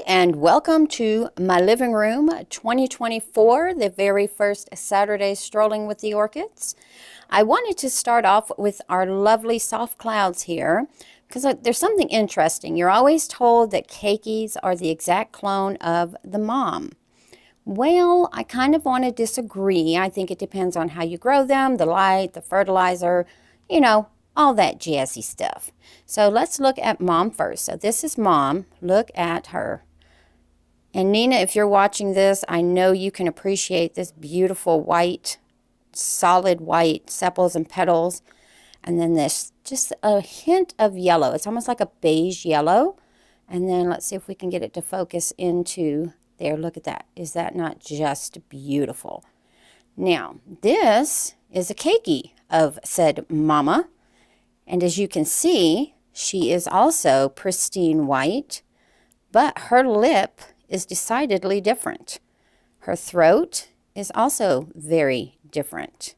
and welcome to my living room 2024, the very first Saturday Strolling with the Orchids. I wanted to start off with our lovely soft clouds here because there's something interesting. You're always told that keikis are the exact clone of the mom. Well, I kind of want to disagree. I think it depends on how you grow them, the light, the fertilizer, you know, all that jazzy stuff. So let's look at mom first. So this is mom. Look at her. And Nina, if you're watching this, I know you can appreciate this beautiful white, solid white sepals and petals. And then this, just a hint of yellow. It's almost like a beige yellow. And then let's see if we can get it to focus into there. Look at that. Is that not just beautiful? Now, this is a keiki of said mama. And as you can see, she is also pristine white, but her lip is decidedly different. Her throat is also very different.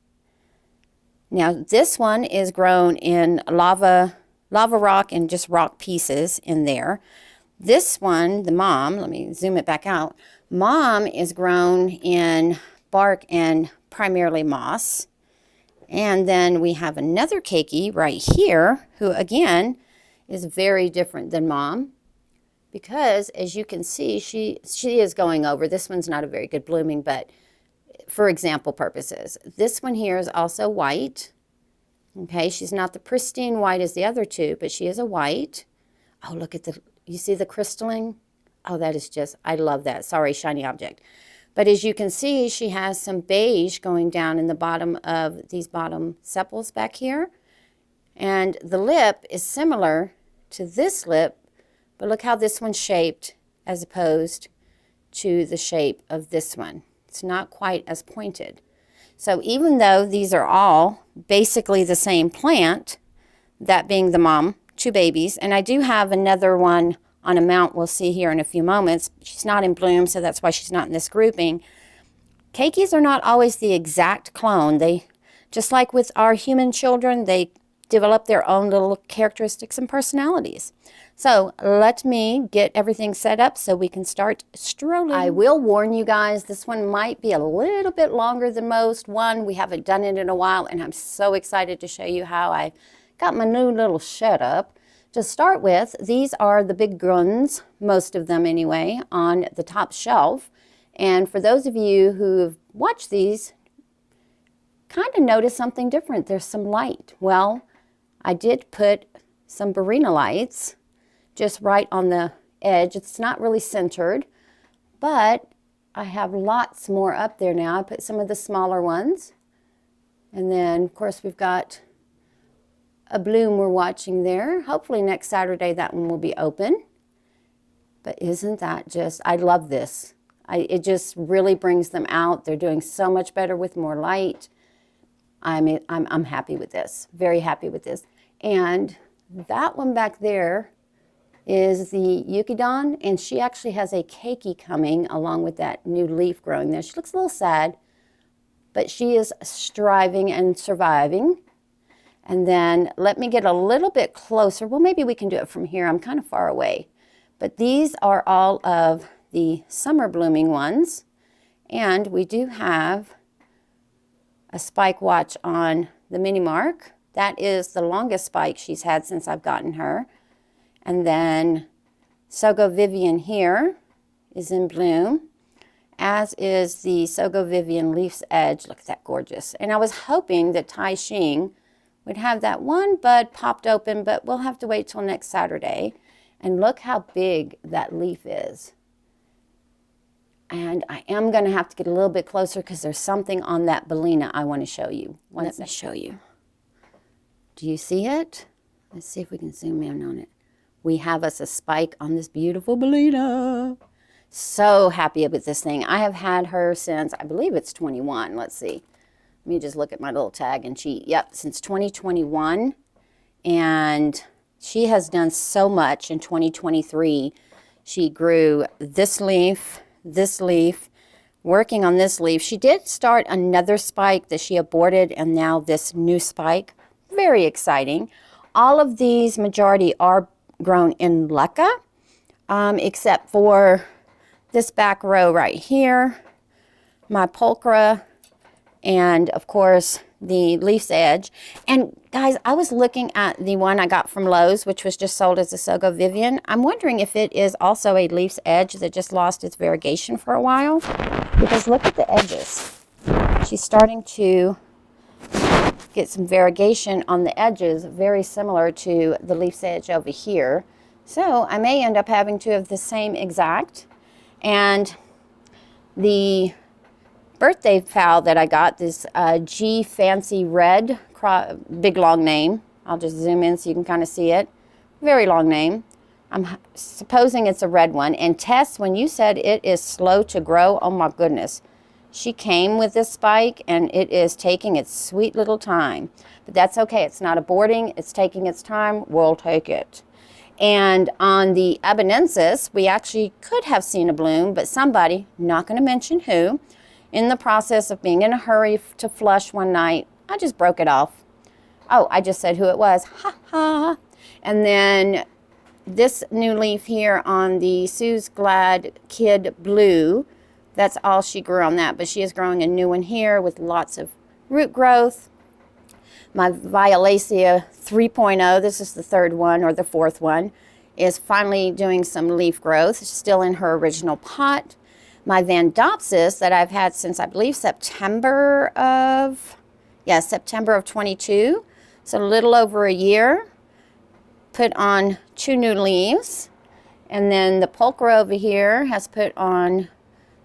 Now, this one is grown in lava rock and just rock pieces in there. This one, the mom, let me zoom it back out. Mom is grown in bark and primarily moss. And then we have another keiki right here who, again, is very different than mom because, as you can see, she is going over. This one's not a very good blooming, but for example purposes. This one here is also white. Okay, she's not the pristine white as the other two, but she is a white. Oh, look at you see the crystalline? Oh, that is just, I love that. Sorry, shiny object. But as you can see, she has some beige going down in the bottom of these bottom sepals back here. And the lip is similar to this lip, but look how this one's shaped as opposed to the shape of this one. It's not quite as pointed. So even though these are all basically the same plant, that being the mom, two babies, and I do have another one on a mount we'll see here in a few moments. She's not in bloom, so that's why she's not in this grouping. Keikis are not always the exact clone. They, just like with our human children, they develop their own little characteristics and personalities. So let me get everything set up so we can start strolling. I will warn you guys, this one might be a little bit longer than most. One, we haven't done it in a while, and I'm so excited to show you how I got my new little setup. To start with, these are the big guns, most of them anyway, on the top shelf. And for those of you who've watched these, kind of notice something different. There's some light. Well, I did put some Barina lights just right on the edge. It's not really centered, but I have lots more up there now. I put some of the smaller ones. And then, of course, we've got a bloom we're watching there. Hopefully next Saturday that one will be open. But isn't that just, I love this. It just really brings them out. They're doing so much better with more light. I'm happy with this, very happy with this. And that one back there is the Yukidon, and she actually has a keiki coming along with that new leaf growing there. She looks a little sad, but she is striving and surviving. And then let me get a little bit closer. Well, maybe we can do it from here. I'm kind of far away. But these are all of the summer blooming ones. And we do have a spike watch on the Mini Mark. That is the longest spike she's had since I've gotten her. And then Sogo Vivian here is in bloom, as is the Sogo Vivian Leaf's Edge. Look at that, gorgeous. And I was hoping that Tai Xing would have that one bud popped open, but we'll have to wait till next Saturday. And look how big that leaf is. And I am going to have to get a little bit closer because there's something on that Bellina I want to show you. Let me show you. Do you see it? Let's see if we can zoom in on it. We have us a spike on this beautiful Bellina. So happy with this thing. I have had her since, I believe it's 21. Let's see. Let me just look at my little tag and cheat. Yep, since 2021. And she has done so much in 2023. She grew this leaf, working on this leaf. She did start another spike that she aborted, and now this new spike. Very exciting. All of these, majority, are grown in leca. except for this back row right here, my pulchra, and of course the leaf's edge. And guys, I was looking at the one I got from Lowe's, which was just sold as a Sogo Vivian. I'm wondering if it is also a leaf's edge that just lost its variegation for a while, because look at the edges. She's starting to get some variegation on the edges, very similar to the leaf's edge over here. So I may end up having two of the same exact. And the birthday fowl that I got, this G Fancy Red, big long name. I'll just zoom in so you can kind of see it. Very long name. I'm supposing it's a red one. And Tess, when you said it is slow to grow, oh my goodness. She came with this spike and it is taking its sweet little time. But that's okay. It's not aborting. It's taking its time. We'll take it. And on the Abonensis, we actually could have seen a bloom, but somebody, not going to mention who, in the process of being in a hurry to flush one night, I just broke it off. Oh, I just said who it was. Ha ha. And then this new leaf here on the Sue's Glad Kid Blue, that's all she grew on that. But she is growing a new one here with lots of root growth. My Violacea 3.0, this is the third one or the fourth one, is finally doing some leaf growth. It's still in her original pot. My Vandopsis that I've had since, I believe, September of 22, so a little over a year, put on 2 new leaves. And then the pulchra over here has put on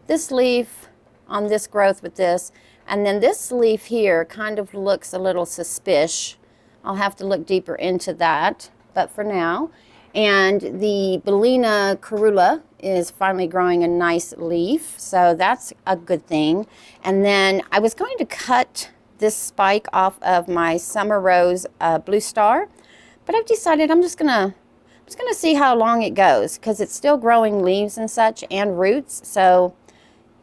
this leaf on this growth with this. And then this leaf here kind of looks a little suspicious. I'll have to look deeper into that, but for now. And the Bellina Carula is finally growing a nice leaf, so that's a good thing. And then I was going to cut this spike off of my Summer Rose Blue Star, but I've decided I'm just gonna see how long it goes, because it's still growing leaves and such and roots, so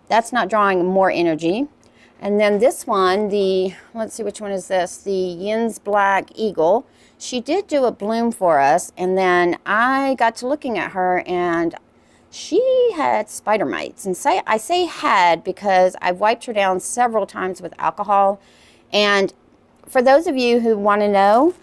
that's not drawing more energy. And then this one, let's see, which one is this? The Yin's Black Eagle. She did do a bloom for us, and then I got to looking at her, and she had spider mites. And I say had because I've wiped her down several times with alcohol. And for those of you who want to know,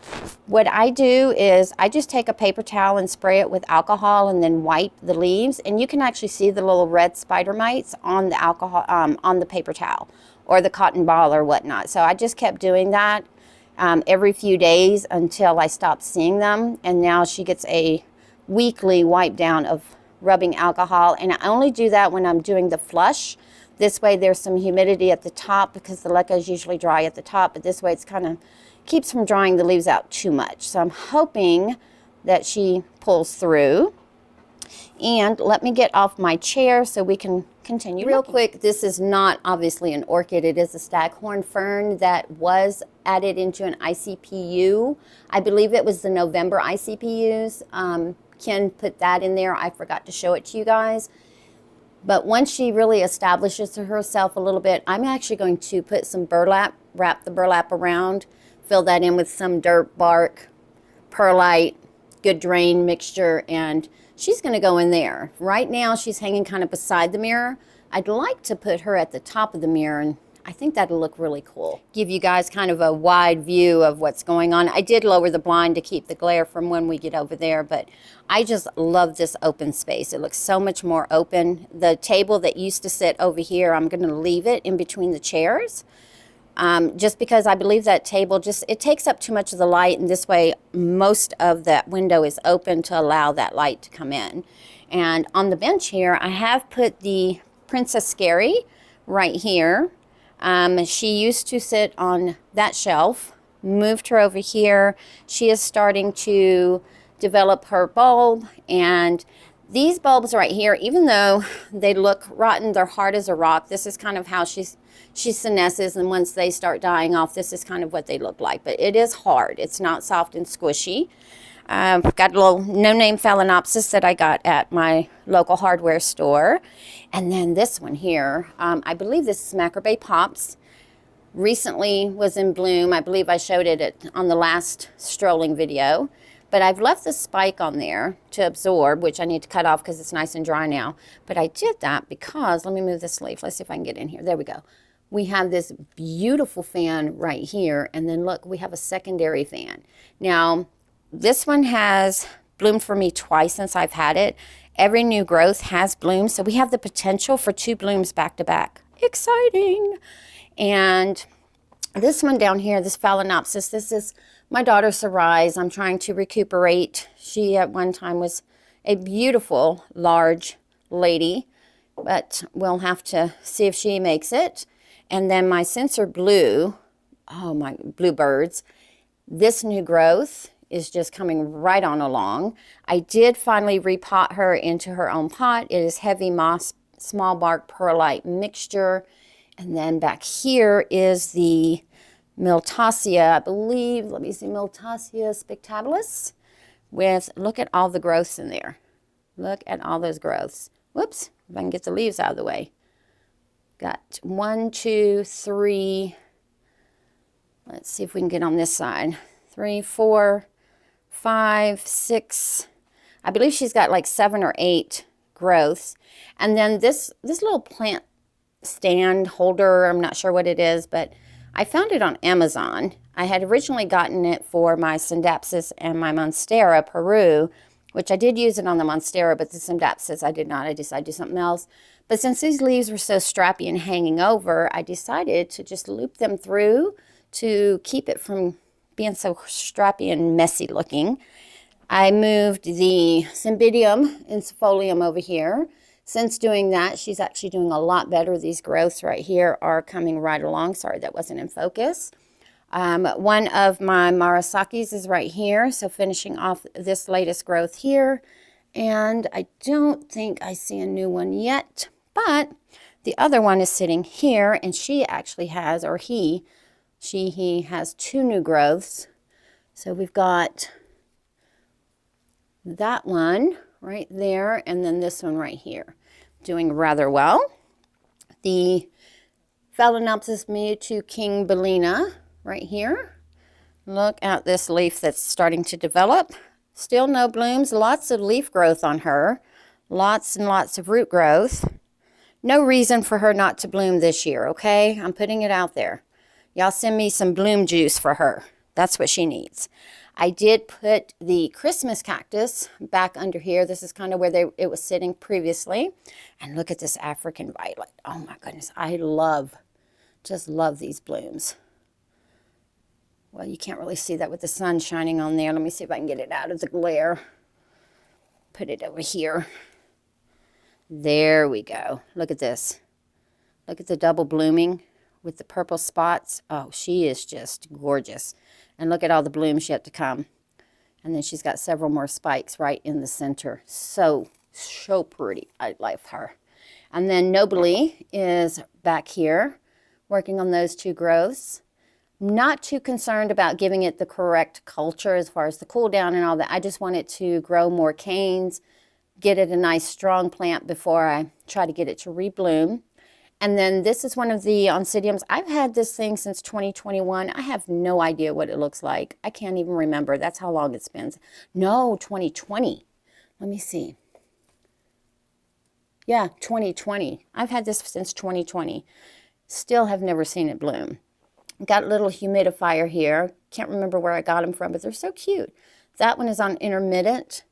what I do is I just take a paper towel and spray it with alcohol and then wipe the leaves. And you can actually see the little red spider mites on the alcohol, on the paper towel or the cotton ball or whatnot. So I just kept doing that every few days until I stopped seeing them. And now she gets a weekly wipe down of rubbing alcohol. And I only do that when I'm doing the flush. This way there's some humidity at the top because the leca's usually dry at the top, but this way it's kind of keeps from drying the leaves out too much. So I'm hoping that she pulls through. And let me get off my chair so we can continue real quick. This is not obviously an orchid. It is a staghorn fern that was added into an ICPU. I believe it was the November ICPUs. Ken put that in there. I forgot to show it to you guys. But once she really establishes herself a little bit, I'm actually going to put some burlap, wrap the burlap around, fill that in with some dirt, bark, perlite, good drain mixture, and she's going to go in there. Right now she's hanging kind of beside the mirror. I'd like to put her at the top of the mirror, and I think that'll look really cool. Give you guys kind of a wide view of what's going on. I did lower the blind to keep the glare from when we get over there, but I just love this open space. It looks so much more open. The table that used to sit over here, I'm going to leave it in between the chairs. Just because I believe that table it takes up too much of the light, and this way most of that window is open to allow that light to come in. And on the bench here, I have put the Princess Scary right here. She used to sit on that shelf, moved her over here. She is starting to develop her bulb, and these bulbs right here, even though they look rotten, they're hard as a rock. This is kind of how she senesces, and once they start dying off, this is kind of what they look like. But it is hard. It's not soft and squishy. I've got a little no-name Phalaenopsis that I got at my local hardware store. And then this one here, I believe this is Macrobay Pops. Recently was in bloom. I believe I showed it on the last strolling video. But I've left the spike on there to absorb, which I need to cut off because it's nice and dry now. But I did that because, let me move this leaf. Let's see if I can get in here. There we go. We have this beautiful fan right here. And then look, we have a secondary fan. Now, this one has bloomed for me twice since I've had it. Every new growth has bloomed. So we have the potential for 2 blooms back to back. Exciting. And this one down here, this Phalaenopsis, this is my daughter Sarai's. I'm trying to recuperate. She at one time was a beautiful, large lady, but we'll have to see if she makes it. And then my Sensor Blue, oh my bluebirds, this new growth is just coming right on along. I did finally repot her into her own pot. It is heavy moss, small bark perlite mixture. And then back here is the Miltassia, I believe, let me see, Miltassia spectabilis with, look at all the growths in there. Look at all those growths. Whoops, if I can get the leaves out of the way. Got 1, 2, 3, let's see if we can get on this side. 3, 4, 5, 6, I believe she's got like 7 or 8 growths. And then this little plant stand holder, I'm not sure what it is, but I found it on Amazon. I had originally gotten it for my Syndapsis and my Monstera Peru, which I did use it on the Monstera, but the Syndapsis I did not. I decided to do something else. But since these leaves were so strappy and hanging over, I decided to just loop them through to keep it from being so strappy and messy looking. I moved the Cymbidium incifolium over here. Since doing that, she's actually doing a lot better. These growths right here are coming right along. Sorry, that wasn't in focus. One of my Marasakis is right here, so finishing off this latest growth here. And I don't think I see a new one yet, but the other one is sitting here, and she actually has, or he has 2 new growths. So we've got that one right there, and then this one right here, doing rather well. The Phalaenopsis Mewtwo King Bellina right here. Look at this leaf that's starting to develop. Still no blooms, lots of leaf growth on her, lots and lots of root growth. No reason for her not to bloom this year, okay? I'm putting it out there. Y'all send me some bloom juice for her. That's what she needs. I did put the Christmas cactus back under here. This is kind of where it was sitting previously. And look at this African violet. Oh my goodness, I just love these blooms. Well, you can't really see that with the sun shining on there. Let me see if I can get it out of the glare. Put it over here. There we go. Look at this. Look at the double blooming with the purple spots. Oh, she is just gorgeous. And look at all the blooms yet to come. And then she's got several more spikes right in the center. So pretty. I love her. And then Nobly is back here working on those 2 growths. Not too concerned about giving it the correct culture as far as the cool down and all that. I just want it to grow more canes, get it a nice strong plant before I try to get it to rebloom. And then this is one of the Oncidiums. I've had this thing since 2021. I have no idea what it looks like. I can't even remember. That's how long it's been. No, 2020. Let me see. Yeah, 2020. I've had this since 2020. Still have never seen it bloom. Got a little humidifier here. Can't remember where I got them from, but they're so cute. That one is on intermittent.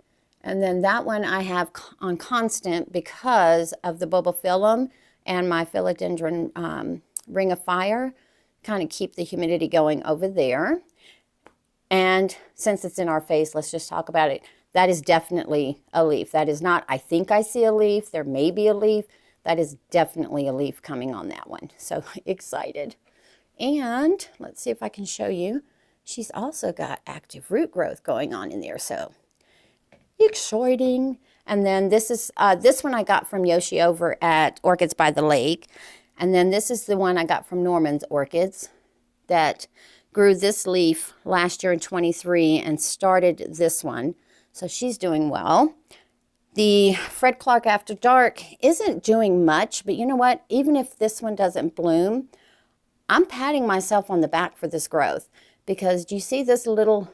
And then that one I have on constant because of the bulbophyllum and my philodendron ring of fire. Kind of keep the humidity going over there. And since it's in our face, let's just talk about it. That is definitely a leaf. That is not, I think I see a leaf. There may be a leaf. That is definitely a leaf coming on that one. So excited. And let's see if I can show you. She's also got active root growth going on in there. So exciting. And then this is this one I got from Yoshi over at Orchids by the Lake. And then this is the one I got from Norman's Orchids that grew this leaf last year in 23 and started this one. So she's doing well. The Fred Clark After Dark isn't doing much, but you know what? Even if this one doesn't bloom, I'm patting myself on the back for this growth because do you see this little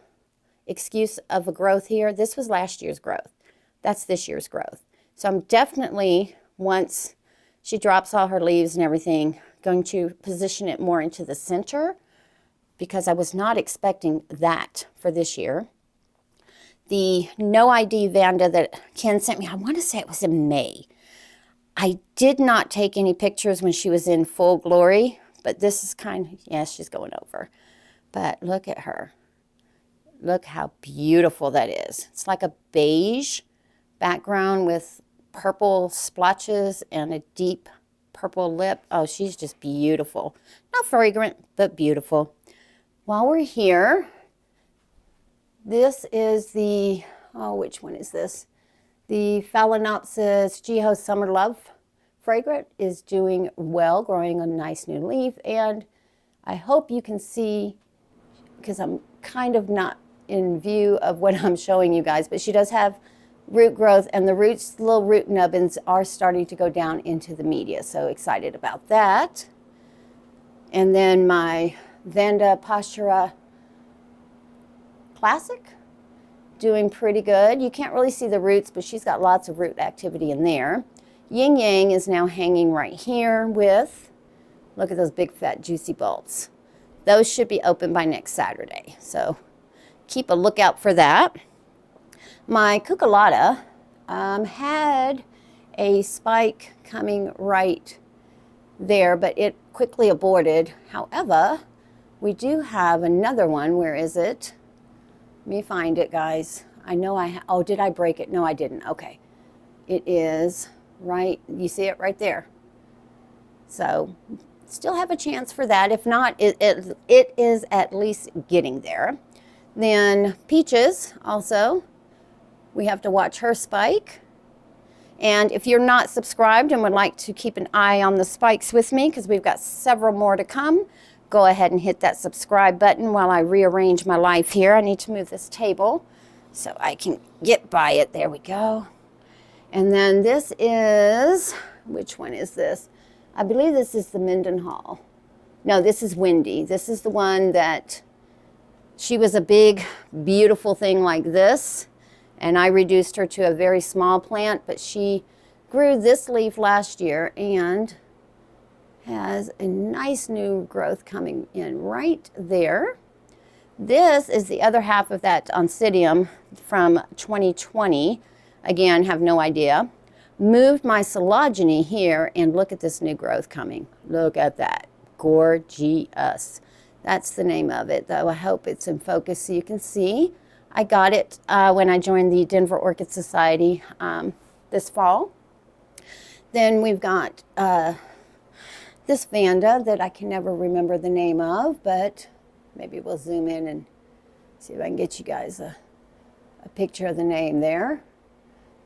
excuse of a growth here. This was last year's growth. That's this year's growth. So I'm definitely, once she drops all her leaves and everything, going to position it more into the center because I was not expecting that for this year. The No ID Vanda that Ken sent me, I want to say it was in May. I did not take any pictures when she was in full glory, but this is kind of, yeah, she's going over. But look at her. Look how beautiful that is. It's like a beige background with purple splotches and a deep purple lip. Oh, she's just beautiful. Not fragrant, but beautiful. While we're here, this is the, oh, which one is this? The Phalaenopsis Geho Summer Love fragrant is doing well, growing a nice new leaf. And I hope you can see, because I'm kind of not in view of what I'm showing you guys, but she does have root growth, and the roots, little root nubbins are starting to go down into the media. So excited about that. And then my Vanda Postura Classic, doing pretty good. You can't really see the roots, but she's got lots of root activity in there. Yin Yang is now hanging right here with, look at those big fat juicy bulbs. Those should be open by next Saturday. So keep a lookout for that. My Cucullata had a spike coming right there, but it quickly aborted. However, we do have another one. Where is it? Let me find it, guys. I know oh, did I break it? No, I didn't. Okay. It is right, you see it right there. So still have a chance for that. If not, it is at least getting there. Then Peaches also, we have to watch her spike. And if you're not subscribed and would like to keep an eye on the spikes with me, because we've got several more to come, go ahead and hit that subscribe button while I rearrange my life here. I need to move this table so I can get by it. There we go. And then this is, which one is this? I believe this is the Mendenhall. No, this is Wendy. This is the one that, she was a big, beautiful thing like this, and I reduced her to a very small plant, but she grew this leaf last year and has a nice new growth coming in right there. This is the other half of that Oncidium from 2020. Again, have no idea. Moved my Collagenea here, and look at this new growth coming. Look at that. Gorgeous. That's the name of it, though. I hope it's in focus so you can see. I got it when I joined the Denver Orchid Society this fall. Then we've got this Vanda that I can never remember the name of, but maybe we'll zoom in and see if I can get you guys a picture of the name there.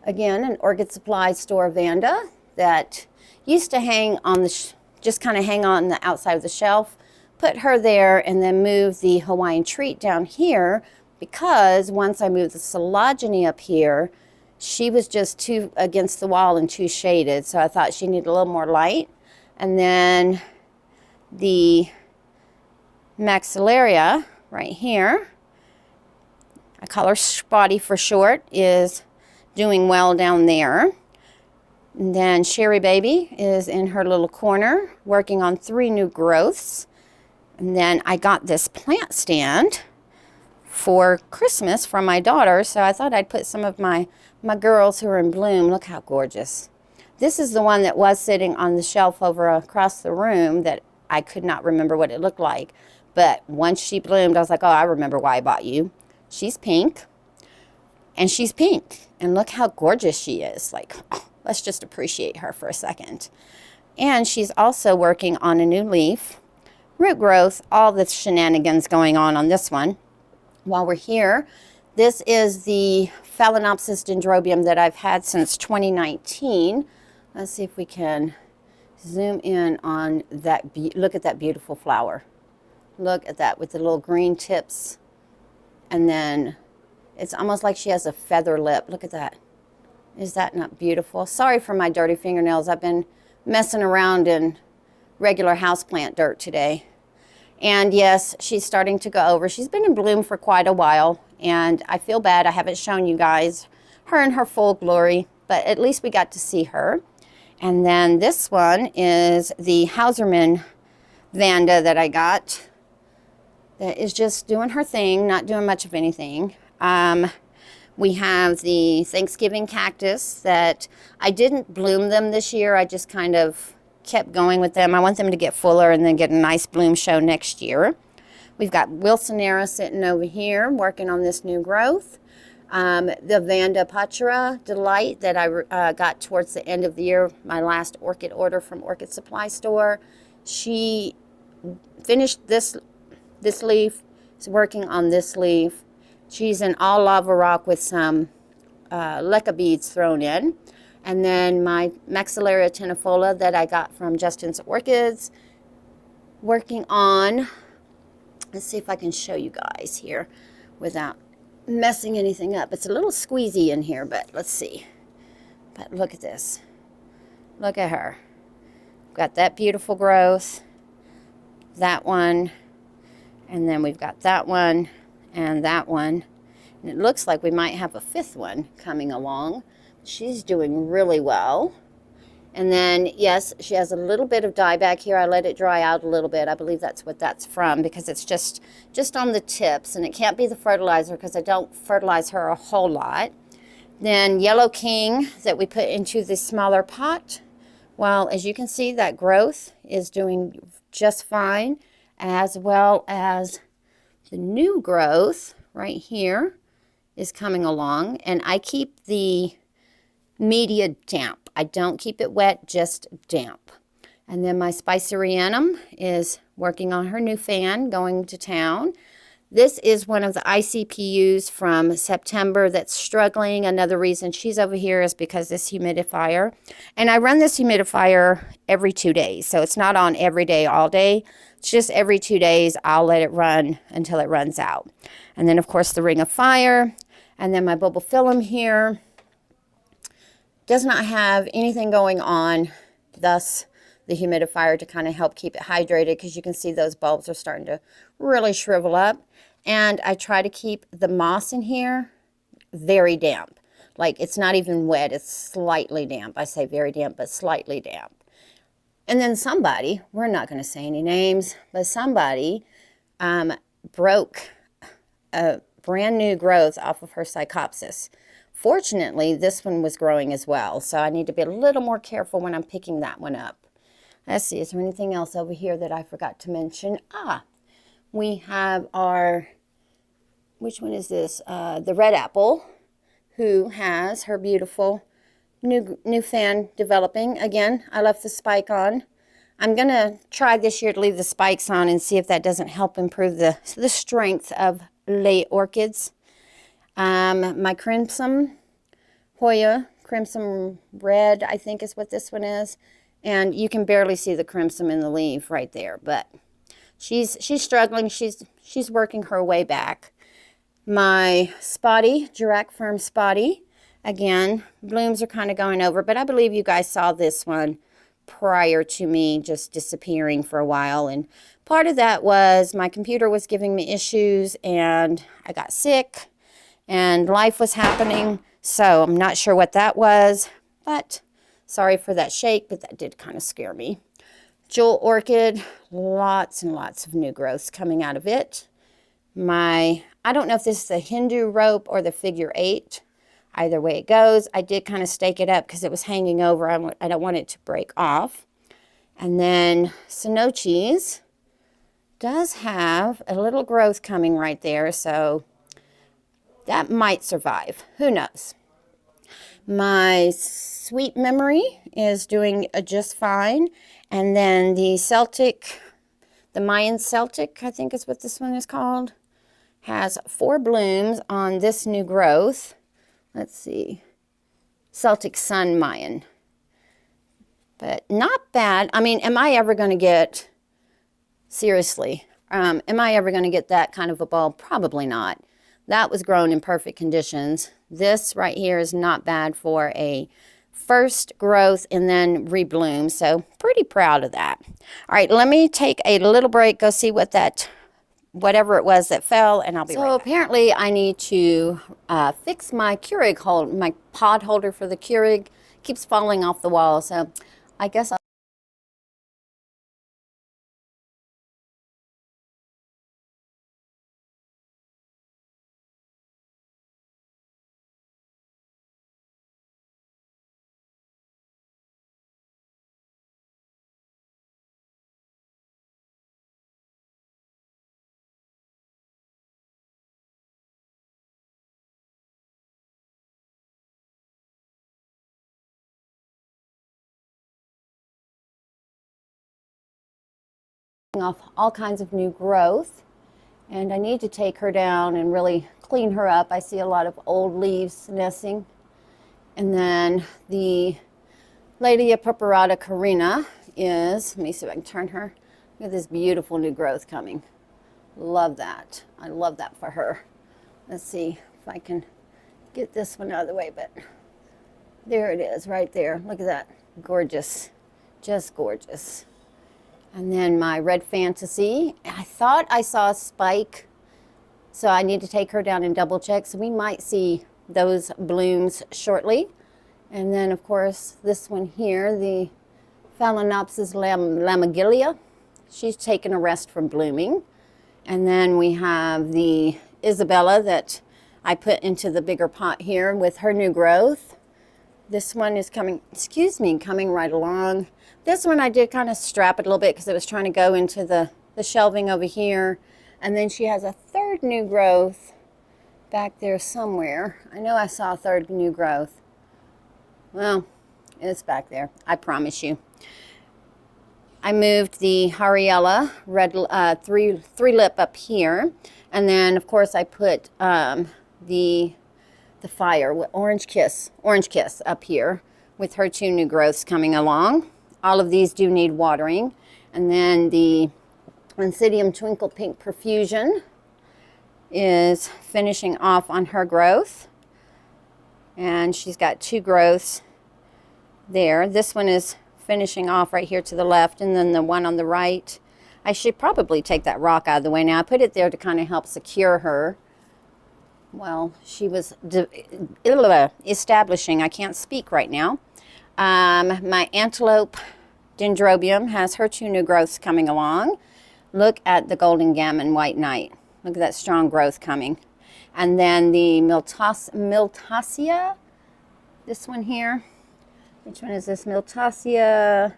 Again, an Orchid Supply Store Vanda that used to hang on the, just kind of hang on the outside of the shelf. Put her there and then move the Hawaiian Treat down here, because once I moved the Collagenea up here, she was just too against the wall and too shaded. So I thought she needed a little more light. And then the Maxillaria right here, I call her Spotty for short, is doing well down there. And then Sherry Baby is in her little corner working on 3 new growths. And then I got this plant stand for Christmas from my daughter, so I thought I'd put some of my girls who are in bloom. Look how gorgeous. This is the one that was sitting on the shelf over across the room that I could not remember what it looked like. But once she bloomed, I was like, oh, I remember why I bought you. She's pink, and she's pink. And look how gorgeous she is. Like, oh, let's just appreciate her for a second. And she's also working on a new leaf. Root growth, all the shenanigans going on this one. While we're here, this is the Phalaenopsis dendrobium that I've had since 2019. Let's see if we can zoom in on that. Look at that beautiful flower. Look at that with the little green tips. And then it's almost like she has a feather lip. Look at that. Is that not beautiful? Sorry for my dirty fingernails. I've been messing around in regular houseplant dirt today. And yes, she's starting to go over. She's been in bloom for quite a while, and I feel bad I haven't shown you guys her in her full glory, but at least we got to see her. And then this one is the Hauserman Vanda that I got, that is just doing her thing, not doing much of anything. We have the Thanksgiving cactus that I didn't bloom them this year. I just kind of kept going with them. I want them to get fuller and then get a nice bloom show next year. We've got Wilsonera sitting over here working on this new growth. The Vanda Pachara Delight that I got towards the end of the year, my last orchid order from Orchid Supply Store. She finished this leaf. Is working on this leaf. She's an all lava rock with some leca beads thrown in. And then my Maxillaria tenifolia that I got from Justin's Orchids, working on, let's see if I can show you guys here without messing anything up. It's a little squeezy in here, but let's see. But look at this. Look at her. Got that beautiful growth, that one, and then we've got that one and that one. And it looks like we might have a fifth one coming along. She's doing really well. And then, yes, she has a little bit of dieback here. I let it dry out a little bit. I believe that's what that's from, because it's just on the tips, and it can't be the fertilizer because I don't fertilize her a whole lot. Then Yellow King that we put into the smaller pot. Well, as you can see, that growth is doing just fine, as well as the new growth right here is coming along. And I keep the media damp. I don't keep it wet, just damp. And then my Spicerianum is working on her new fan, going to town. This is one of the ICPUs from September that's struggling. Another reason she's over here is because this humidifier. And I run this humidifier every 2 days. So it's not on every day, all day. It's just every 2 days I'll let it run until it runs out. And then, of course, the Ring of Fire. And then my Bulbophyllum here does not have anything going on, thus the humidifier to kind of help keep it hydrated, because you can see those bulbs are starting to really shrivel up. And I try to keep the moss in here very damp. Like, it's not even wet, it's slightly damp. I say very damp, but slightly damp. And then somebody, we're not going to say any names, but somebody broke a brand new growth off of her Psychopsis. Fortunately, this one was growing as well, so I need to be a little more careful when I'm picking that one up. Let's see, is there anything else over here that I forgot to mention? We have our, which one is this? The Red Apple, who has her beautiful new fan developing. Again, I left the spike on. I'm going to try this year to leave the spikes on and see if that doesn't help improve the strength of lay orchids. My Crimson Hoya, Crimson Red, I think is what this one is. And you can barely see the crimson in the leaf right there, but she's struggling. She's working her way back. My Spotty, Jirac Firm Spotty, again, blooms are kind of going over, but I believe you guys saw this one prior to me just disappearing for a while. And part of that was my computer was giving me issues, and I got sick, and life was happening. So I'm not sure what that was, but sorry for that shake, but that did kind of scare me. Jewel Orchid, lots and lots of new growths coming out of it. I don't know if this is the Hindu rope or the figure 8. Either way it goes, I did kind of stake it up because it was hanging over. I don't want it to break off. And then Sonochi's does have a little growth coming right there, so that might survive. Who knows? My Sweet Memory is doing just fine. And then the Celtic, the Mayan Celtic, I think is what this one is called, has 4 blooms on this new growth. Let's see. Celtic Sun Mayan. But not bad. I mean, am I ever going to get, seriously, am I ever going to get that kind of a bulb? Probably not. That was grown in perfect conditions. This right here is not bad for a first growth and then rebloom. So pretty proud of that. All right, let me take a little break, go see what that whatever it was that fell, and I'll be right back. So apparently I need to fix my Keurig hold, my pod holder for the Keurig keeps falling off the wall. So I guess I'll off all kinds of new growth, and I need to take her down and really clean her up. I see a lot of old leaves nesting. And then the Lady Purpurata Carina is, let me see if I can turn her. Look at this beautiful new growth coming. Love that. I love that for her. Let's see if I can get this one out of the way, but there it is right there. Look at that. Gorgeous. Just gorgeous. And then my Red Fantasy. I thought I saw a spike, so I need to take her down and double check. So we might see those blooms shortly. And then, of course, this one here, the Phalaenopsis lamigilia. She's taken a rest from blooming. And then we have the Isabella that I put into the bigger pot here with her new growth. This one is coming, coming right along. This one I did kind of strap it a little bit because it was trying to go into the shelving over here. And then she has a third new growth back there somewhere. I know I saw a third new growth. Well, it's back there, I promise you. I moved the Hariella red three lip up here, and then of course I put the fire with orange kiss up here with her two new growths coming along. All of these do need watering, and then the Oncidium Twinkle Pink Profusion is finishing off on her growth, and she's got two growths there. This one is finishing off right here to the left, and then the one on the right, I should probably take that rock out of the way now. I put it there to kind of help secure her. Well, she was establishing, I can't speak right now. My Antelope Dendrobium has her two new growths coming along. Look at the Golden Gammon White Knight. Look at that strong growth coming. And then the Miltasia, this one here. Which one is this? Miltasia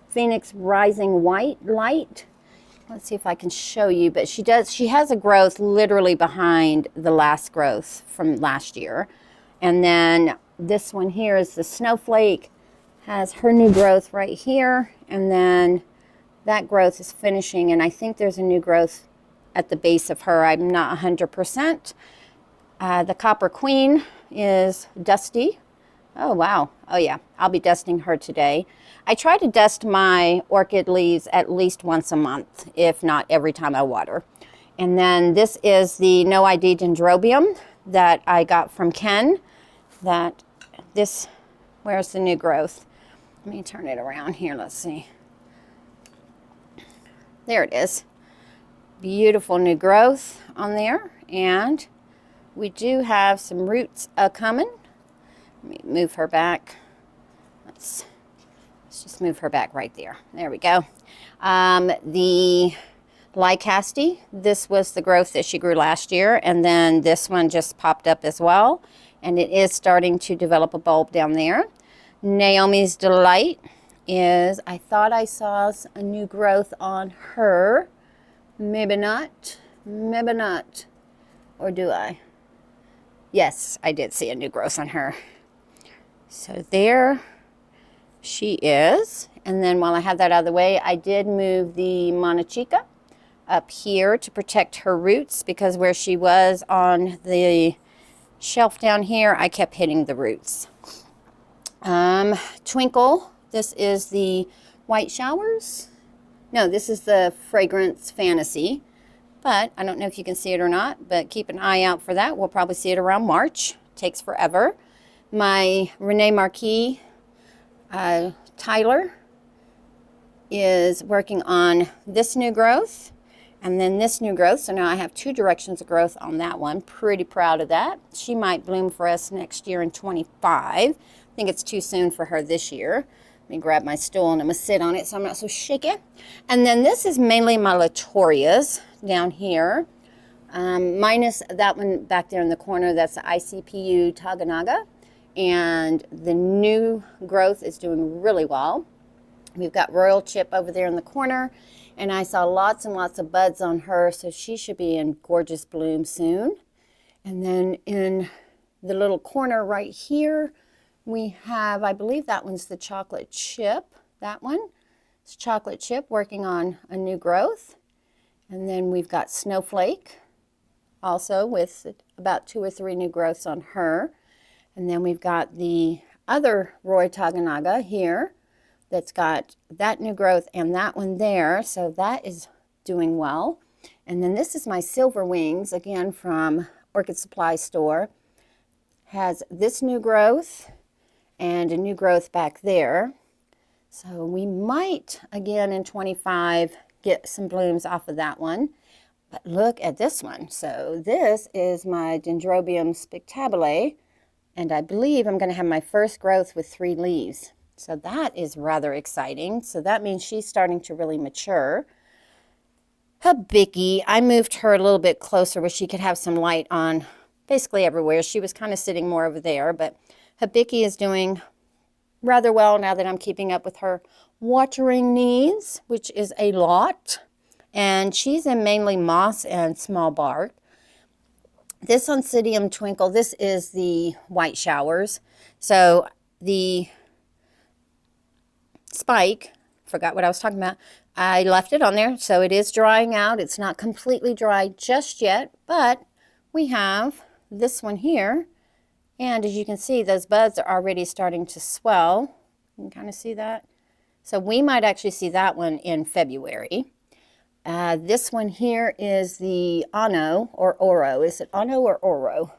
Phoenix Rising White Light. Let's see if I can show you, but she has a growth literally behind the last growth from last year. And then this one here is the Snowflake, has her new growth right here, and then that growth is finishing, and I think there's a new growth at the base of her. I'm not 100%. The Copper Queen is dusty. Oh, wow. Oh, yeah. I'll be dusting her today. I try to dust my orchid leaves at least once a month, if not every time I water. And then this is the No ID Dendrobium that I got from Ken. Where's the new growth? Let me turn it around here. Let's see. There it is. Beautiful new growth on there. And we do have some roots coming. Let me move her back. Let's just move her back right there. There we go. The Lycaste, this was the growth that she grew last year, and then this one just popped up as well, and it is starting to develop a bulb down there. Naomi's Delight is, I thought I saw a new growth on her. Maybe not. Maybe not. Or do I? Yes, I did see a new growth on her. So there she is. And then while I have that out of the way, I did move the Monachica up here to protect her roots, because where she was on the shelf down here, I kept hitting the roots. Twinkle, this is the White Showers. No, this is the Fragrance Fantasy, but I don't know if you can see it or not, but keep an eye out for that. We'll probably see it around March. Takes forever. My Renee Marquis Tyler is working on this new growth and then this new growth. So now I have 2 directions of growth on that one. Pretty proud of that. She might bloom for us next year in 25. I think it's too soon for her this year. Let me grab my stool and I'm going to sit on it so I'm not so shaky. And then this is mainly my Latorias down here. Minus that one back there in the corner, that's the ICPU Taganaga. And the new growth is doing really well. We've got Royal Chip over there in the corner, and I saw lots and lots of buds on her, so she should be in gorgeous bloom soon. And then in the little corner right here, we have, I believe that one's the Chocolate Chip. That one is Chocolate Chip working on a new growth. And then we've got Snowflake also with about 2 or 3 new growths on her. And then we've got the other Roy Taganaga here that's got that new growth and that one there. So that is doing well. And then this is my Silver Wings, again from Orchid Supply Store. Has this new growth and a new growth back there. So we might, again in 25, get some blooms off of that one. But look at this one. So this is my Dendrobium spectabile, and I believe I'm going to have my first growth with 3 leaves. So that is rather exciting. So that means she's starting to really mature. Hibiki, I moved her a little bit closer where she could have some light on basically everywhere. She was kind of sitting more over there, but Hibiki is doing rather well now that I'm keeping up with her watering needs, which is a lot. And she's in mainly moss and small bark. This Oncidium Twinkle, this is the white showers. So the spike, forgot what I was talking about, I left it on there. So it is drying out. It's not completely dry just yet, but we have this one here. And as you can see, those buds are already starting to swell. You can kind of see that. So we might actually see that one in February. This one here is the Ano or Oro. Is it Ano or Oro?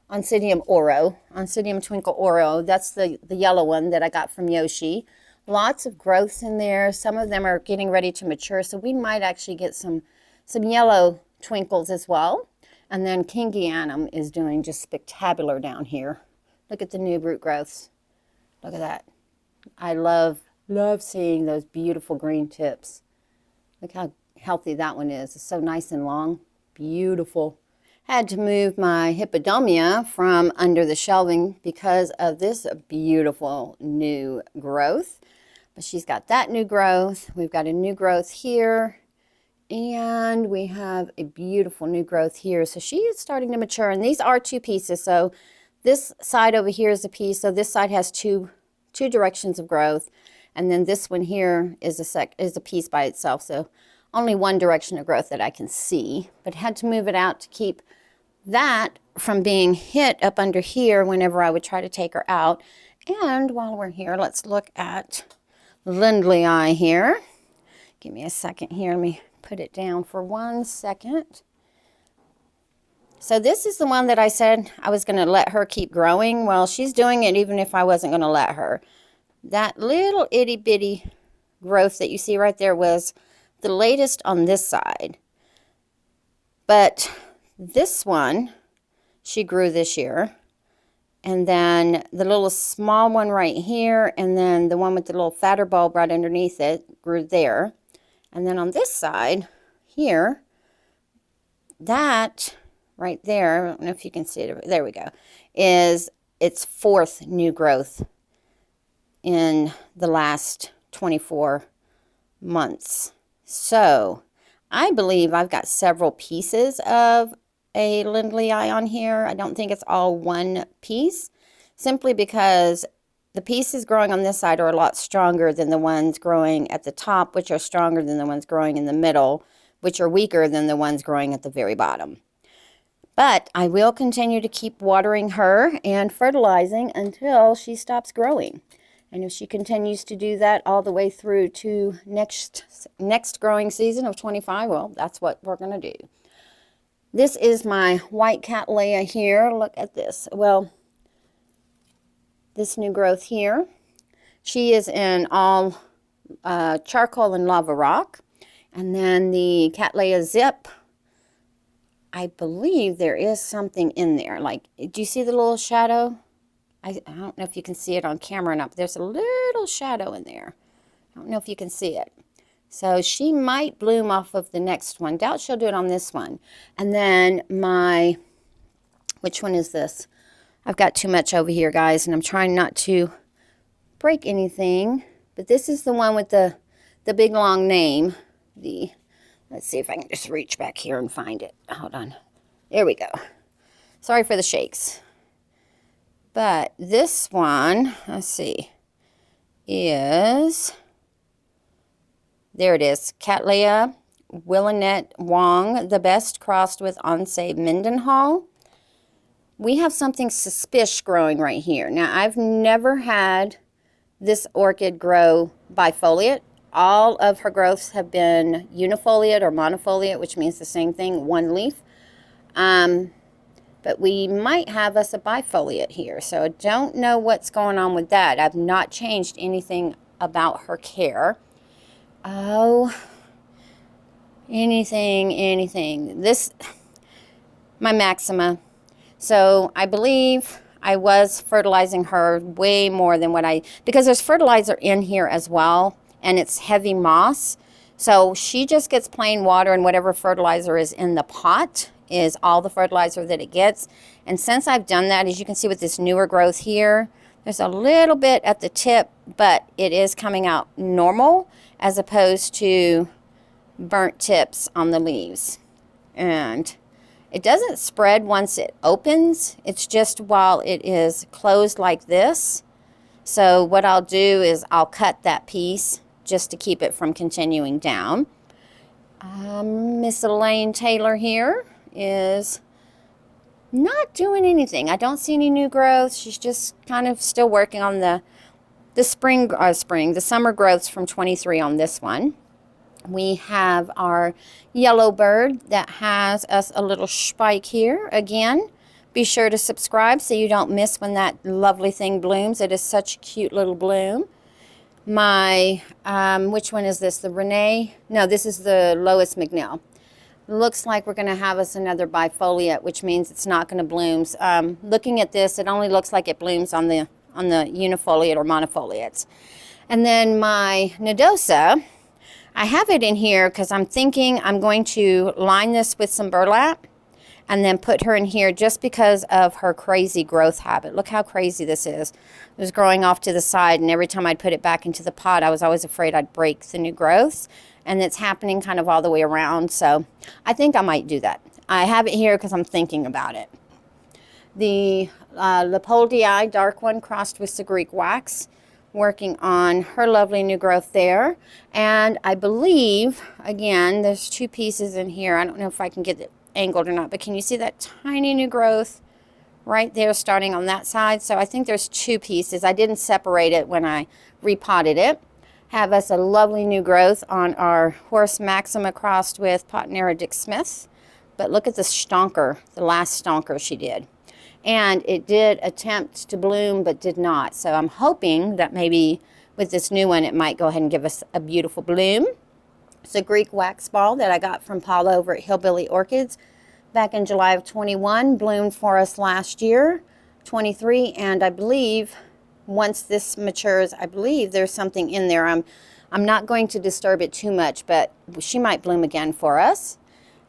Oncidium Oro. Oncidium Twinkle Oro. That's the yellow one that I got from Yoshi. Lots of growths in there. Some of them are getting ready to mature, so we might actually get some yellow twinkles as well. And then Kingianum is doing just spectacular down here. Look at the new root growths. Look at that. I love seeing those beautiful green tips. Look how healthy that one is. It's so nice and long. Beautiful. Had to move my Hippodomia from under the shelving because of this beautiful new growth. But she's got that new growth. We've got a new growth here. And we have a beautiful new growth here. So she is starting to mature. And these are 2 pieces. So this side over here is a piece. So this side has two directions of growth. And then this one here is a piece by itself. So only one direction of growth that I can see. But had to move it out to keep that from being hit up under here whenever I would try to take her out. And while we're here, let's look at Lindley here. Give me a second here. Let me put it down for 1 second. So this is the one that I said I was going to let her keep growing. Well, she's doing it even if I wasn't going to let her. That little itty bitty growth that you see right there was the latest on this side. But this one, she grew this year. And then the little small one right here, and then the one with the little fatter bulb right underneath it grew there. And then on this side here, that right there, I don't know if you can see it, there we go, is its 4th new growth in the last 24 months. So I believe I've got several pieces of a Lindley on here. I don't think it's all one piece, simply because the pieces growing on this side are a lot stronger than the ones growing at the top, which are stronger than the ones growing in the middle, which are weaker than the ones growing at the very bottom. But I will continue to keep watering her and fertilizing until she stops growing. And if she continues to do that all the way through to next growing season of 25, well, that's what we're going to do. This is my white Cattleya here. Look at this. Well, this new growth here. She is in all Charcoal and Lava Rock. And then the Cattleya Zip. I believe there is something in there. Like, do you see the little shadow? I don't know if you can see it on camera or not, but there's a little shadow in there. I don't know if you can see it. So she might bloom off of the next one. Doubt she'll do it on this one. And then my, which one is this? I've got too much over here, guys, and I'm trying not to break anything. But this is the one with the big long name. Let's see if I can just reach back here and find it. Hold on. There we go. Sorry for the shakes. But this one, let's see, is, there it is, Cattleya Willamette Wong, the best crossed with Onse Mendenhall. We have something suspicious growing right here. Now, I've never had this orchid grow bifoliate. All of her growths have been unifoliate or monofoliate, which means the same thing, one leaf. But we might have us a bifoliate here, so I don't know what's going on with that. I've not changed anything about her care. Oh, anything. This, my Maxima. So I believe I was fertilizing her way more than what because there's fertilizer in here as well, and it's heavy moss. So she just gets plain water, and whatever fertilizer is in the pot is all the fertilizer that it gets. And since I've done that, as you can see with this newer growth here, there's a little bit at the tip, but it is coming out normal as opposed to burnt tips on the leaves. And it doesn't spread once it opens. It's just while it is closed like this. So what I'll do is I'll cut that piece just to keep it from continuing down. Miss Elaine Taylor here is not doing anything. I don't see any new growth. She's just kind of still working on the summer growths from 23 on this one. We have our yellow bird that has us a little spike here. Again, be sure to subscribe so you don't miss when that lovely thing blooms. It is such a cute little bloom. My, which one is this? The Renee? No, this is the Lois McNeil. Looks like we're going to have us another bifoliate, which means it's not going to bloom. Looking at this, it only looks like it blooms on the unifoliate or monofoliates. And then my Nodosa, I have it in here because I'm thinking I'm going to line this with some burlap and then put her in here just because of her crazy growth habit. Look how crazy this is. It was growing off to the side, and every time I'd put it back into the pot, I was always afraid I'd break the new growths. And it's happening kind of all the way around, so I think I might do that. I have it here because I'm thinking about it. The Leopoldii dark one crossed with the Greek wax, working on her lovely new growth there. And I believe, again, there's two pieces in here. I don't know if I can get it angled or not, but can you see that tiny new growth right there starting on that side? So I think there's two pieces. I didn't separate it when I repotted it. Have us a lovely new growth on our Horse Maxima crossed with Potnera Dick Smith. But look at the stonker, the last stonker she did. And it did attempt to bloom, but did not. So I'm hoping that maybe with this new one, it might go ahead and give us a beautiful bloom. It's a Greek wax ball that I got from Paul over at Hillbilly Orchids back in July of 21. Bloomed for us last year, 23, and I believe once this matures, I believe there's something in there. I'm not going to disturb it too much, but she might bloom again for us.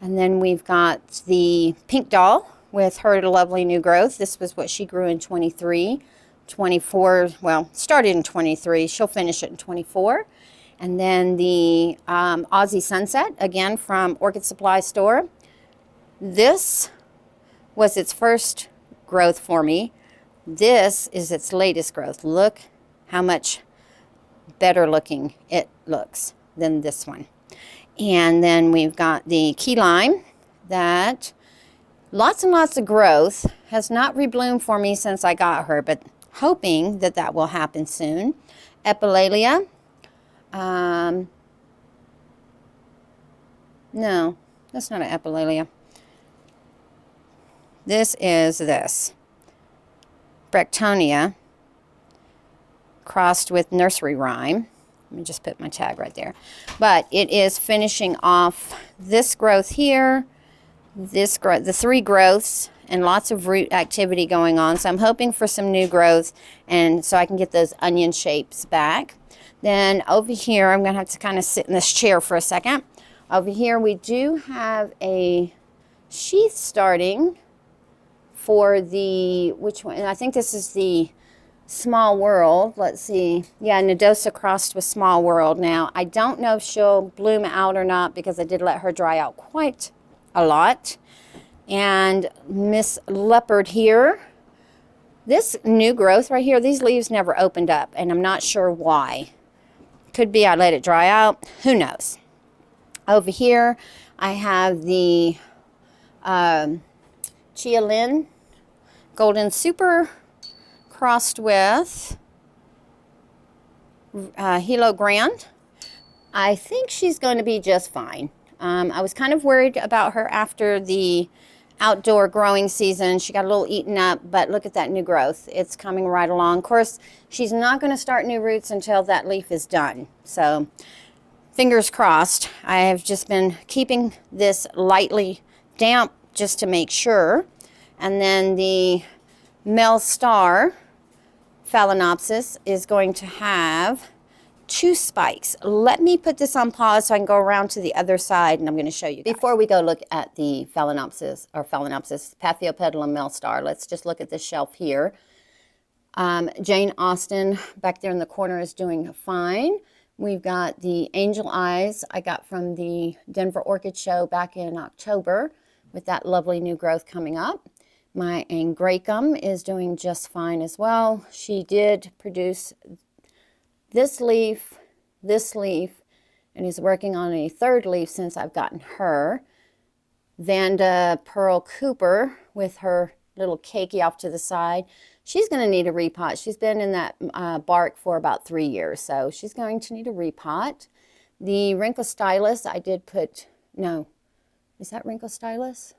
And then we've got the pink doll with her lovely new growth. This was what she grew in 23, 24, well, started in 23. She'll finish it in 24. And then the Aussie Sunset, again from Orchid Supply Store. This was its first growth for me. This is its latest growth. Look how much better looking it looks than this one. And then we've got the key lime that lots and lots of growth, has not rebloomed for me since I got her, but hoping that that will happen soon. Epilalia. No, that's not an Epilalia. This is this. Bractonia crossed with Nursery Rhyme. Let me just put my tag right there. But it is finishing off this growth here, this growth, the 3 growths, and lots of root activity going on. So I'm hoping for some new growth, and so I can get those onion shapes back. Then over here, I'm going to have to kind of sit in this chair for a second. Over here, we do have a sheath starting for the, which one? I think this is the Small World. Let's see. Yeah, Nodosa crossed with Small World. Now, I don't know if she'll bloom out or not because I did let her dry out quite a lot. And Miss Leopard here. This new growth right here, these leaves never opened up, and I'm not sure why. Could be I let it dry out. Who knows? Over here, I have the Chia Lin Golden Super crossed with Hilo Grand. I think she's going to be just fine. I was kind of worried about her after the outdoor growing season. She got a little eaten up, but look at that new growth. It's coming right along. Of course, she's not going to start new roots until that leaf is done. So fingers crossed. I have just been keeping this lightly damp just to make sure. And then the Mel Star Phalaenopsis is going to have 2 spikes. Let me put this on pause so I can go around to the other side, and I'm going to show you guys. Before we go look at the Phalaenopsis, Paphiopedilum Mel Star, let's just look at this shelf here. Jane Austen back there in the corner is doing fine. We've got the Angel Eyes I got from the Denver Orchid Show back in October with that lovely new growth coming up. My Angraecum is doing just fine as well. She did produce this leaf, and is working on a 3rd leaf since I've gotten her. Vanda Pearl Cooper with her little cakey off to the side. She's going to need a repot. She's been in that bark for about 3 years, so she's going to need a repot. The Rhincostylus, I did put, no, is that Rhincostylus?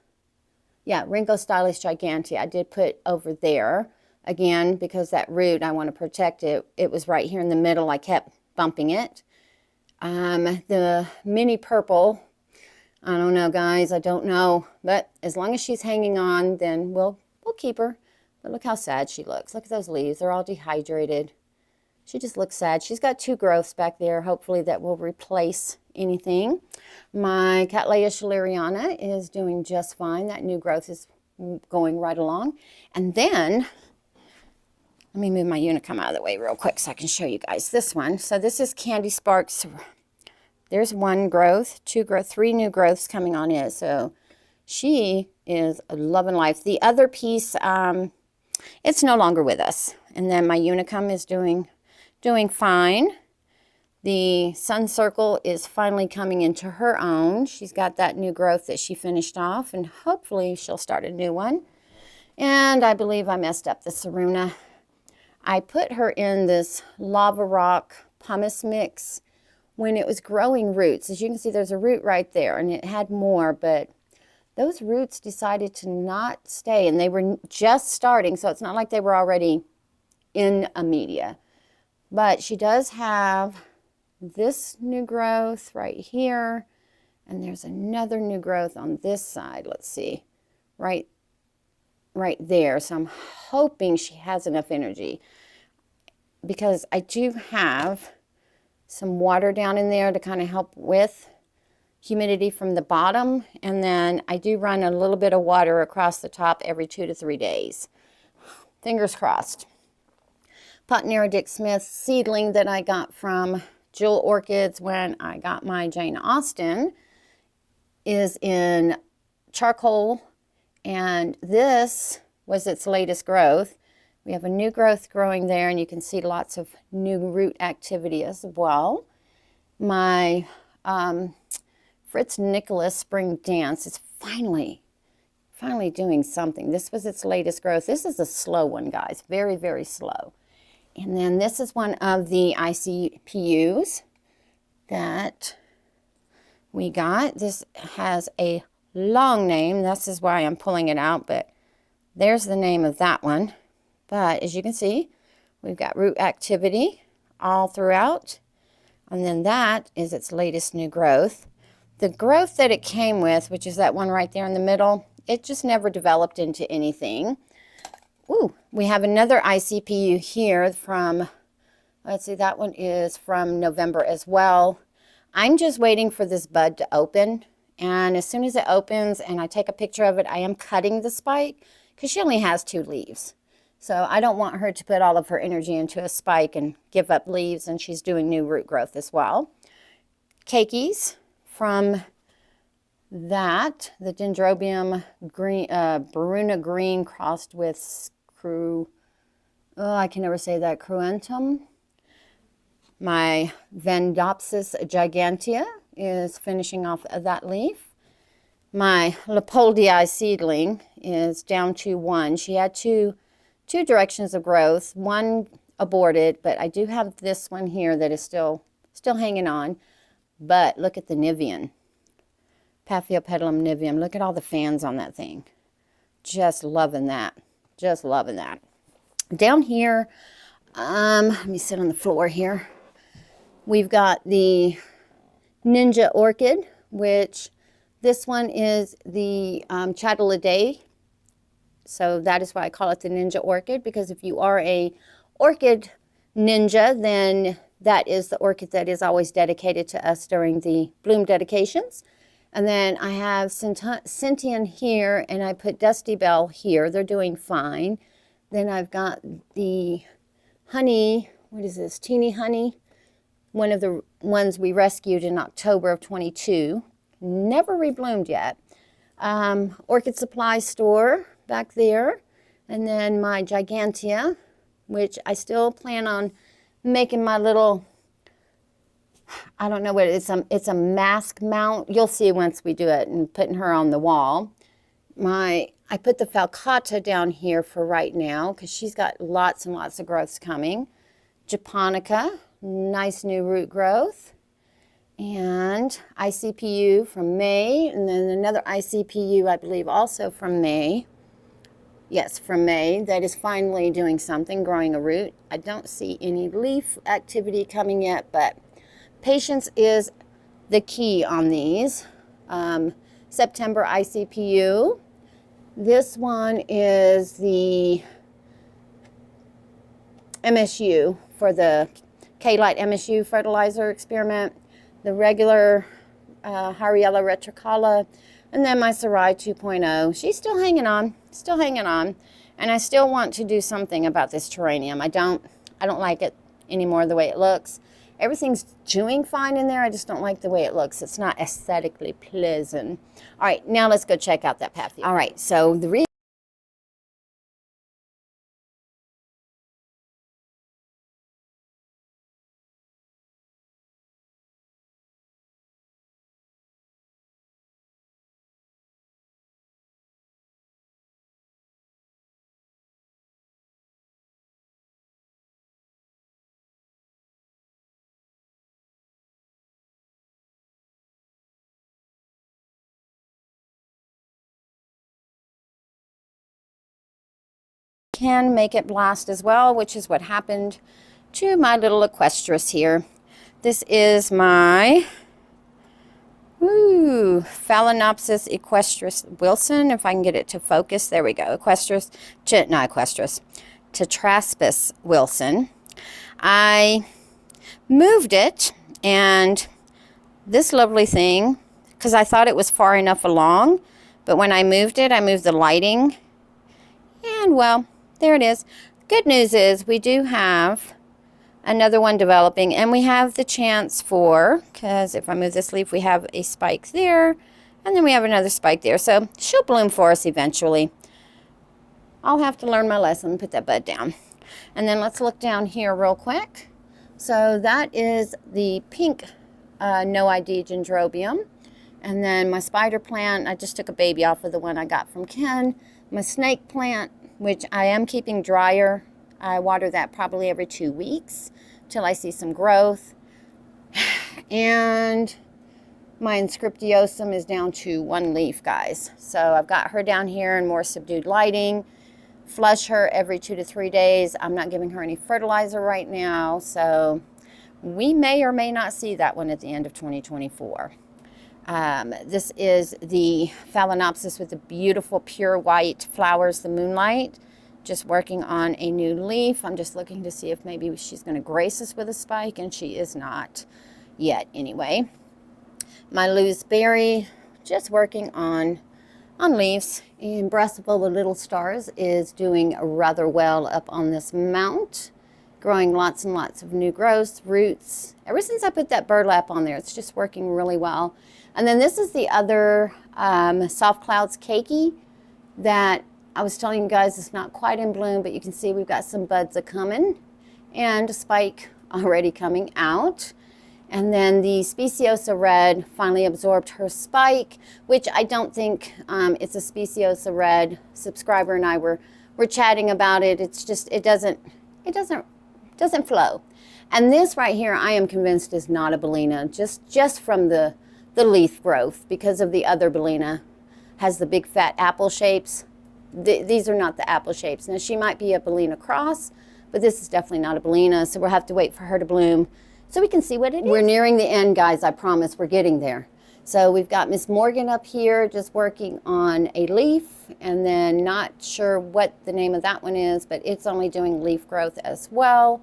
Yeah, Rhincostylus gigantea, I did put over there. Again, because that root, I want to protect it. It was right here in the middle. I kept bumping it. The mini purple, I don't know, guys. I don't know. But as long as she's hanging on, then we'll keep her. But look how sad she looks. Look at those leaves. They're all dehydrated. She just looks sad. She's got 2 growths back there. Hopefully that will replace anything. My Cattleya schilleriana is doing just fine. That new growth is going right along. And then, let me move my unicum out of the way real quick so I can show you guys this one. So this is Candy Sparks. There's 1 growth, 2 growth, 3 new growths coming on it. So she is loving life. The other piece, it's no longer with us. And then my unicum is doing fine. The Sun Circle is finally coming into her own. She's got that new growth that she finished off, and hopefully she'll start a new one. And I believe I messed up the Saruna. I put her in this lava rock pumice mix when it was growing roots. As you can see, there's a root right there, and it had more, but those roots decided to not stay, and they were just starting, so it's not like they were already in a media. But she does have this new growth right here, and there's another new growth on this side. Let's see, right there. So I'm hoping she has enough energy, because I do have some water down in there to kind of help with humidity from the bottom, and then I do run a little bit of water across the top every 2 to 3 days. Fingers crossed. Potnera Dick Smith seedling that I got from Jewel Orchids when I got my Jane Austen is in charcoal, and this was its latest growth. We have a new growth growing there, and you can see lots of new root activity as well. My Fritz Nicholas Spring Dance is finally doing something. This was its latest growth. This is a slow one, guys. Very, very slow. And then this is one of the ICPUs that we got. This has a long name. This is why I'm pulling it out, but there's the name of that one. But as you can see, we've got root activity all throughout. And then that is its latest new growth. The growth that it came with, which is that one right there in the middle, it just never developed into anything. Ooh, we have another ICPU here from, let's see, that one is from November as well. I'm just waiting for this bud to open. And as soon as it opens and I take a picture of it, I am cutting the spike because she only has 2 leaves. So I don't want her to put all of her energy into a spike and give up leaves, and she's doing new root growth as well. Keikis from that, the Dendrobium green, Baruna green crossed with I can never say that, Cruentum. My Vandopsis gigantea is finishing off that leaf. My Leopoldii seedling is down to 1. She had two directions of growth. One aborted, but I do have this one here that is still hanging on. But look at the Nivian, Paphiopedilum nivium. Look at all the fans on that thing. Just loving that. Just loving that. Down here, let me sit on the floor here. We've got the Ninja Orchid, which this one is the Chateladeae. So that is why I call it the Ninja Orchid, because if you are a orchid ninja, then that is the orchid that is always dedicated to us during the bloom dedications. And then I have Sentian here, and I put Dusty Bell here. They're doing fine. Then I've got the honey, what is this, Teeny Honey? One of the ones we rescued in October of 22. Never rebloomed yet. Orchid Supply Store back there. And then my Gigantea, which I still plan on making my little, I don't know what it is, it's a mask mount. You'll see once we do it, and putting her on the wall. I put the Falcata down here for right now because she's got lots and lots of growths coming. Japonica, nice new root growth. And ICPU from May, and then another ICPU, I believe, also from May. Yes, from May, that is finally doing something, growing a root. I don't see any leaf activity coming yet, but patience is the key on these. September ICPU. This one is the MSU for the K-Lite MSU fertilizer experiment. The regular Hariella retricala, and then my Sarai 2.0. She's still hanging on, and I still want to do something about this terrarium. I don't like it anymore the way it looks. Everything's doing fine in there. I just don't like the way it looks. It's not aesthetically pleasant. All right, now let's go check out that Pathia. All right, so the reason can make it blast as well, which is what happened to my little equestrus here. This is my Phalaenopsis equestris Wilson, if I can get it to focus. There we go. Tetraspis Wilson. I moved it, and this lovely thing, because I thought it was far enough along, but when I moved it, I moved the lighting, and well, there it is. Good news is we do have another one developing, and we have the chance for, because if I move this leaf, we have a spike there, and then we have another spike there. So she'll bloom for us eventually. I'll have to learn my lesson and put that bud down. And then let's look down here real quick. So that is the pink no ID Dendrobium. And then my spider plant, I just took a baby off of the one I got from Ken. My snake plant, which I am keeping drier. I water that probably every 2 weeks till I see some growth. And my Inscriptiosum is down to 1 leaf, guys. So I've got her down here in more subdued lighting. Flush her every 2 to 3 days. I'm not giving her any fertilizer right now. So we may or may not see that one at the end of 2024. This is the Phalaenopsis with the beautiful pure white flowers, the Moonlight. Just working on a new leaf. I'm just looking to see if maybe she's going to grace us with a spike, and she is not yet anyway. My loose berry, just working on leaves. And Brassavola Little Stars is doing rather well up on this mount, growing lots and lots of new growths, roots. Ever since I put that burlap on there, it's just working really well. And then this is the other Soft Clouds Keiki that I was telling you guys is not quite in bloom, but you can see we've got some buds a-coming and a spike already coming out. And then the Speciosa Red finally absorbed her spike, which I don't think it's a Speciosa Red. Subscriber and I were chatting about it. It's just, it doesn't flow. And this right here, I am convinced is not a Bellina, just from the leaf growth, because of the other Bellina has the big fat apple shapes. These are not the apple shapes. Now she might be a Bellina cross, but this is definitely not a Bellina, so we'll have to wait for her to bloom so we can see what it is. We're nearing the end, guys. I promise we're getting there. So we've got Miss Morgan up here just working on a leaf, and then not sure what the name of that one is, but it's only doing leaf growth as well.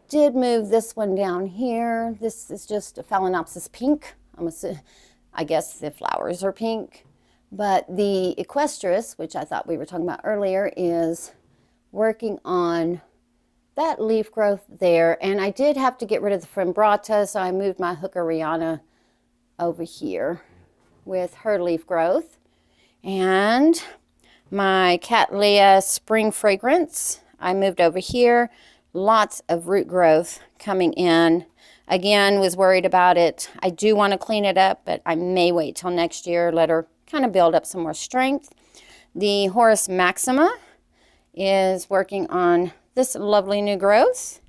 Did move this one down here. This is just a Phalaenopsis pink. I guess the flowers are pink. But the Equestris, which I thought we were talking about earlier, is working on that leaf growth there. And I did have to get rid of the Fimbrata, so I moved my Hookeriana over here with her leaf growth. And my Cattleya Spring Fragrance, I moved over here. Lots of root growth coming in. Again, was worried about it. I do want to clean it up, but I may wait till next year, let her kind of build up some more strength. The Horus Maxima is working on this lovely new growth.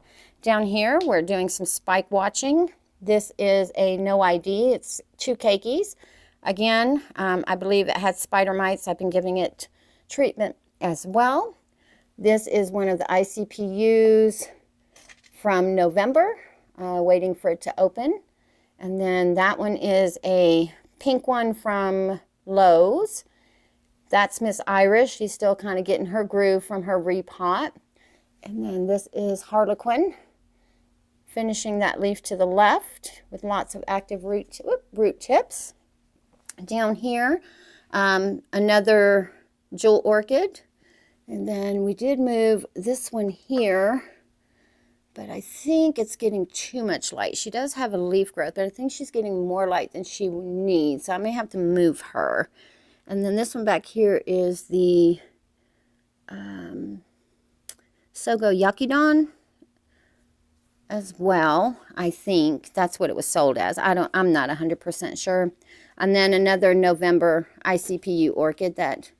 Down here, we're doing some spike watching. This is a no ID. It's 2 keikis. Again, I believe it had spider mites. I've been giving it treatment as well. This is one of the ICPUs from November, waiting for it to open. And then that one is a pink one from Lowe's. That's Miss Irish. She's still kind of getting her groove from her repot. And then this is Harlequin, finishing that leaf to the left with lots of active root tips. Down here, another jewel orchid. And then we did move this one here, but I think it's getting too much light. She does have a leaf growth, but I think she's getting more light than she needs, so I may have to move her. And then this one back here is the Sogo Yakidon as well. I think that's what it was sold as. I'm not 100% sure. And then another November ICPU orchid that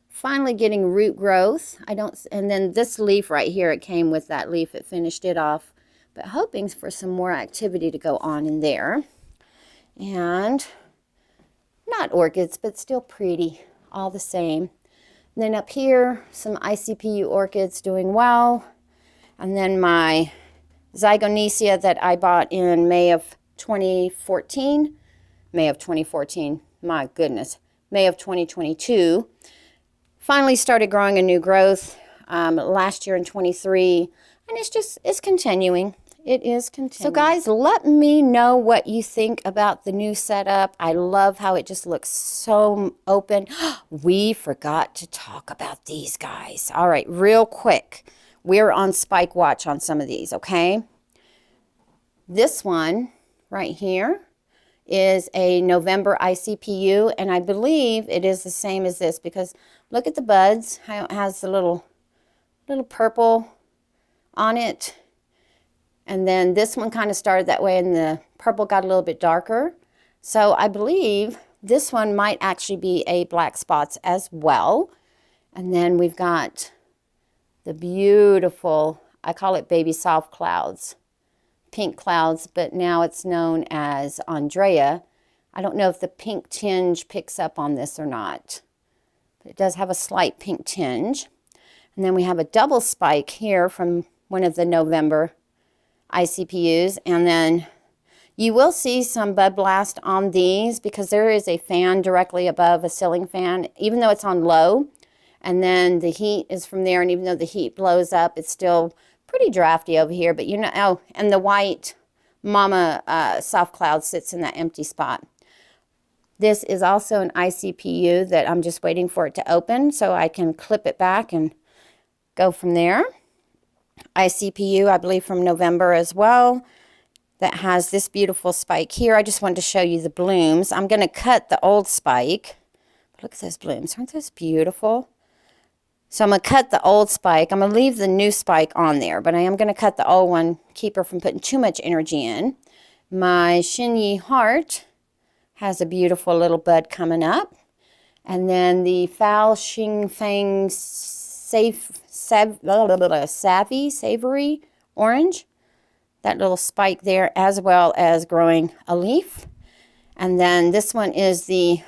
finally getting root growth. And then this leaf right here, it came with that leaf. It finished it off, but hoping for some more activity to go on in there. And not orchids, but still pretty, all the same. And then up here, some ICPU orchids doing well. And then my Zygonesia that I bought in May of 2014. My goodness. May of 2022. Finally started growing a new growth last year in 23, and it's continuing. It is continuing. So guys, let me know what you think about the new setup. I love how it just looks so open. We forgot to talk about these guys. All right, real quick. We're on spike watch on some of these, okay? This one right here is a November ICPU, and I believe it is the same as this because look at the buds, how it has the little purple on it. And then this one kind of started that way and the purple got a little bit darker. So I believe this one might actually be a black spots as well. And then we've got the beautiful, I call it baby soft clouds, pink clouds, but now it's known as Andrea. I don't know if the pink tinge picks up on this or not. But it does have a slight pink tinge. And then we have a double spike here from one of the November ICPUs. And then you will see some bud blast on these because there is a fan directly above a ceiling fan, even though it's on low. And then the heat is from there, and even though the heat blows up, it's still pretty drafty over here. But you know, oh, and the white mama soft cloud sits in that empty spot. This is also an ICPU that I'm just waiting for it to open so I can clip it back and go from there. ICPU, I believe from November as well, that has this beautiful spike here. I just wanted to show you the blooms. I'm going to cut the old spike. Look at those blooms. Aren't those beautiful? So I'm going to cut the old spike. I'm going to leave the new spike on there, but I am going to cut the old one, keep her from putting too much energy in. My Xinyi Heart has a beautiful little bud coming up. And then the Fao Xing Fang Savory Orange. That little spike there, as well as growing a leaf. And then this one is the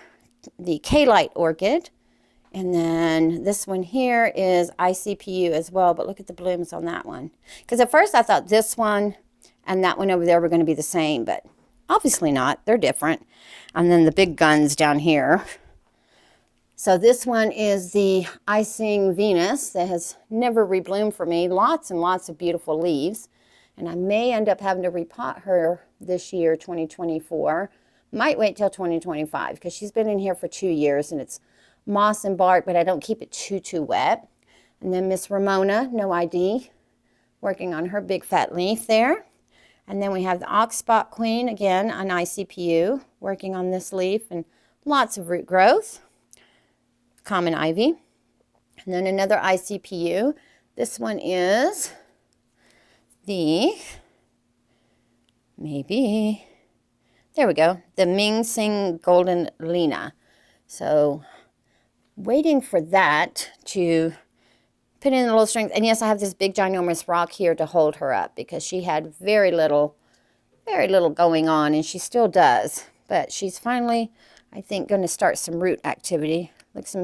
K-Light Orchid. And then this one here is ICPU as well, but look at the blooms on that one. Because at first I thought this one and that one over there were going to be the same, but obviously not. They're different. And then the big guns down here. So this one is the Icing Venus that has never rebloomed for me. Lots and lots of beautiful leaves. And I may end up having to repot her this year, 2024. Might wait till 2025 because she's been in here for 2 years and it's moss and bark, but I don't keep it too wet. And then Miss Ramona, no ID, working on her big fat leaf there. And then we have the Oxspot Queen, again, an ICPU, working on this leaf and lots of root growth. Common ivy. And then another ICPU. This one is there we go, the Ming Sing Golden Lena. So waiting for that to put in a little strength. And yes, I have this big ginormous rock here to hold her up because she had very little going on, and she still does. But she's finally, I think, going to start some root activity. Looks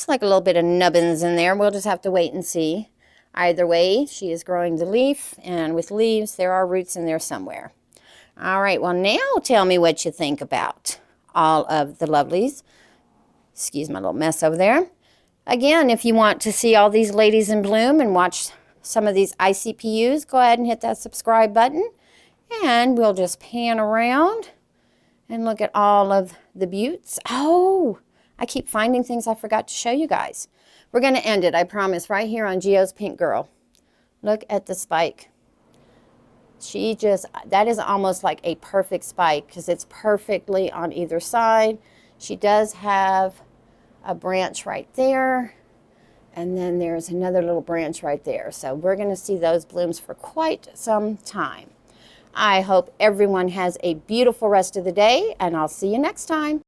like a little bit of nubbins in there. We'll just have to wait and see. Either way, she is growing the leaf, and with leaves, there are roots in there somewhere. All right, well, now tell me what you think about all of the lovelies. Excuse my little mess over there. Again, if you want to see all these ladies in bloom and watch some of these ICPUs, go ahead and hit that subscribe button, and we'll just pan around and look at all of the beauts. Oh, I keep finding things I forgot to show you guys. We're going to end it, I promise, right here on Geo's Pink Girl. Look at the spike. That is almost like a perfect spike because it's perfectly on either side. She does have a branch right there. And then there's another little branch right there. So we're going to see those blooms for quite some time. I hope everyone has a beautiful rest of the day, and I'll see you next time.